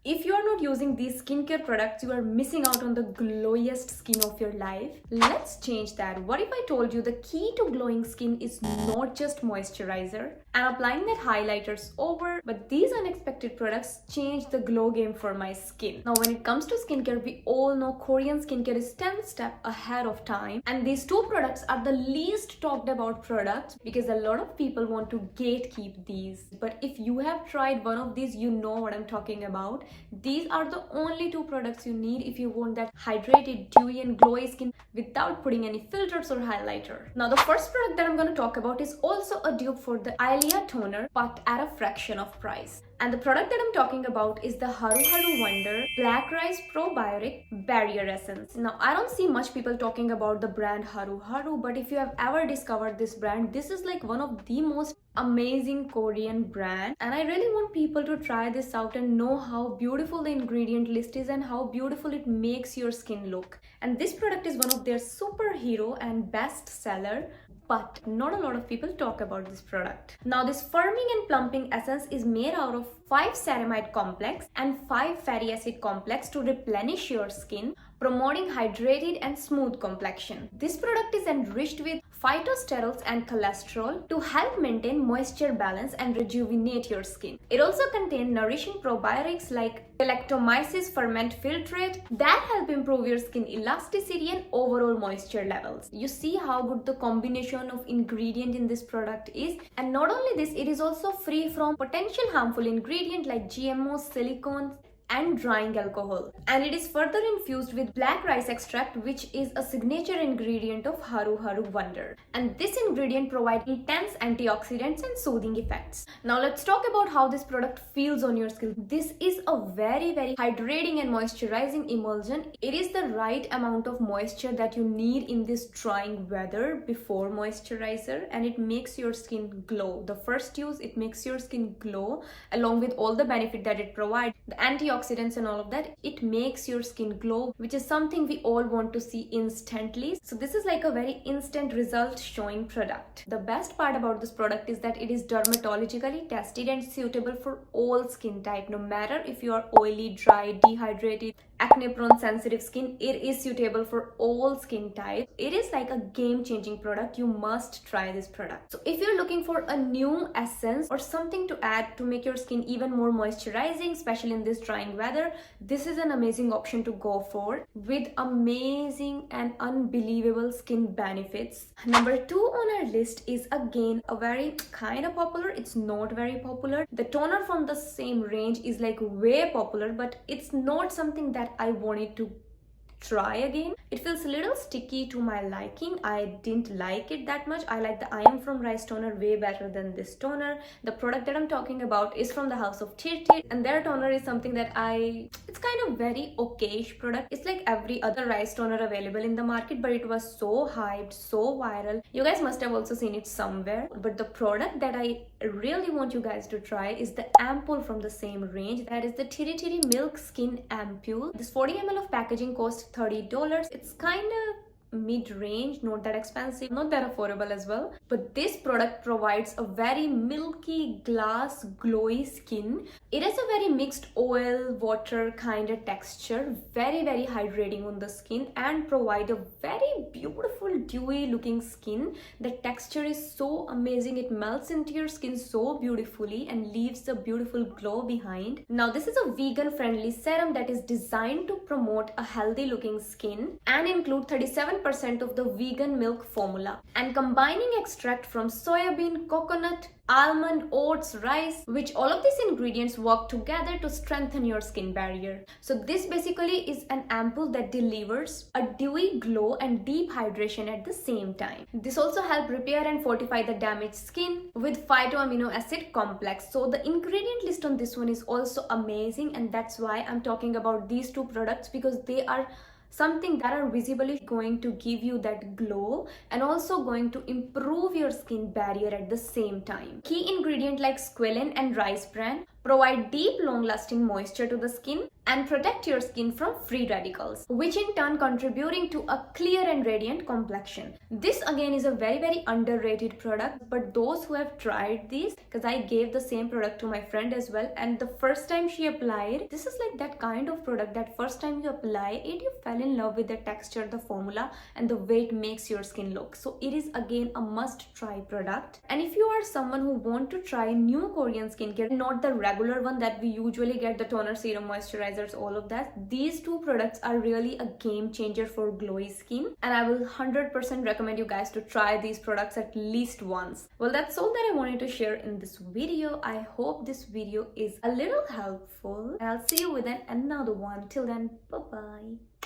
If you are not using these skincare products, you are missing out on the glowiest skin of your life. Let's change that. What if I told you the key to glowing skin is not just moisturizer and applying that highlighters over, but these unexpected products change the glow game for my skin. Now, when it comes to skincare, we all know Korean skincare is 10 steps ahead of time, and these two products are the least talked about products because a lot of people want to gatekeep these. But if you have tried one of these, you know what I'm talking about. These are the only two products you need if you want that hydrated, dewy and glowy skin without putting any filters or highlighter. Now, the first product that I'm going to talk about is also a dupe for the Ilia toner, but at a fraction of price. And the product that I'm talking about is the Haruharu Wonder Black Rice Probiotic Barrier Essence. Now, I don't see much people talking about the brand Haruharu, but if you have ever discovered this brand, this is like one of the most amazing Korean brand, and I really want people to try this out and know how beautiful the ingredient list is and how beautiful it makes your skin look. And this product is one of their superhero and best seller, but not a lot of people talk about this product. Now, this firming and plumping essence is made out of 5 ceramide complex and 5 fatty acid complex to replenish your skin, promoting hydrated and smooth complexion. This product is enriched with phytosterols and cholesterol to help maintain moisture balance and rejuvenate your skin. It also contains nourishing probiotics like Lactomyces ferment filtrate that help improve your skin elasticity and overall moisture levels. You see how good the combination of ingredient in this product is, and not only this, it is also free from potential harmful ingredient like GMOs, silicones and drying alcohol, and it is further infused with black rice extract, which is a signature ingredient of Haruharu Wonder, and this ingredient provides intense antioxidants and soothing effects. Now let's talk about how this product feels on your skin. This is a very hydrating and moisturizing emulsion. It is the right amount of moisture that you need in this drying weather before moisturizer, and it makes your skin glow. The first use, it makes your skin glow along with all the benefit that it provides, the antioxidants and all of that. It makes your skin glow, which is something we all want to see instantly. So this is like a very instant result showing product. The best part about this product is that it is dermatologically tested and suitable for all skin type. No matter if you are oily, dry, dehydrated, acne prone, sensitive skin, it is suitable for all skin types. It is like a game-changing product. You must try this product. So if you're looking for a new essence or something to add to make your skin even more moisturizing, especially in this drying weather, this is an amazing option to go for with amazing and unbelievable skin benefits. Number 2 on our list is again a very kind of popular, it's not very popular. The toner from the same range is like way popular, but it's not something that I wanted to try again. It feels a little sticky to my liking. I didn't like it that much. I like the I Am From Rice toner way better than this toner. The product that I'm talking about is from the house of Tirtir, and their toner is something that it's kind of very okayish product. It's like every other rice toner available in the market, but it was so hyped, so viral. You guys must have also seen it somewhere. But the product that I really want you guys to try is the ampoule from the same range. That is the Tirtir Milk Skin Ampoule. This 40 ml of packaging costs $30. It's kind of mid-range, not that expensive, not that affordable as well, but this product provides a very milky, glass, glowy skin. It has a very mixed oil water kind of texture, very hydrating on the skin, and provide a very beautiful dewy looking skin. The texture is so amazing. It melts into your skin so beautifully and leaves a beautiful glow behind. Now, this is a vegan friendly serum that is designed to promote a healthy looking skin and include 37% of the vegan milk formula, and combining extract from soybean, coconut, almond, oats, rice, which all of these ingredients work together to strengthen your skin barrier. So this basically is an ampoule that delivers a dewy glow and deep hydration at the same time. This also helps repair and fortify the damaged skin with phytoamino acid complex. So the ingredient list on this one is also amazing, and that's why I'm talking about these two products, because they are something that are visibly going to give you that glow and also going to improve your skin barrier at the same time. Key ingredient like squalene and rice bran provide deep long-lasting moisture to the skin, and protect your skin from free radicals, which in turn contributing to a clear and radiant complexion. This again is a very underrated product, but those who have tried this, because I gave the same product to my friend as well, and the first time she applied, this is like that kind of product that first time you apply it, you fell in love with the texture, the formula, and the way it makes your skin look. So it is again a must try product. And if you are someone who want to try new Korean skincare, not the regular one that we usually get, the toner, serum, moisturizer, all of that, these two products are really a game changer for glowy skin, and I will 100% recommend you guys to try these products at least once. Well, that's all that I wanted to share in this video. I hope this video is a little helpful, and I'll see you with another one. Till then, bye bye.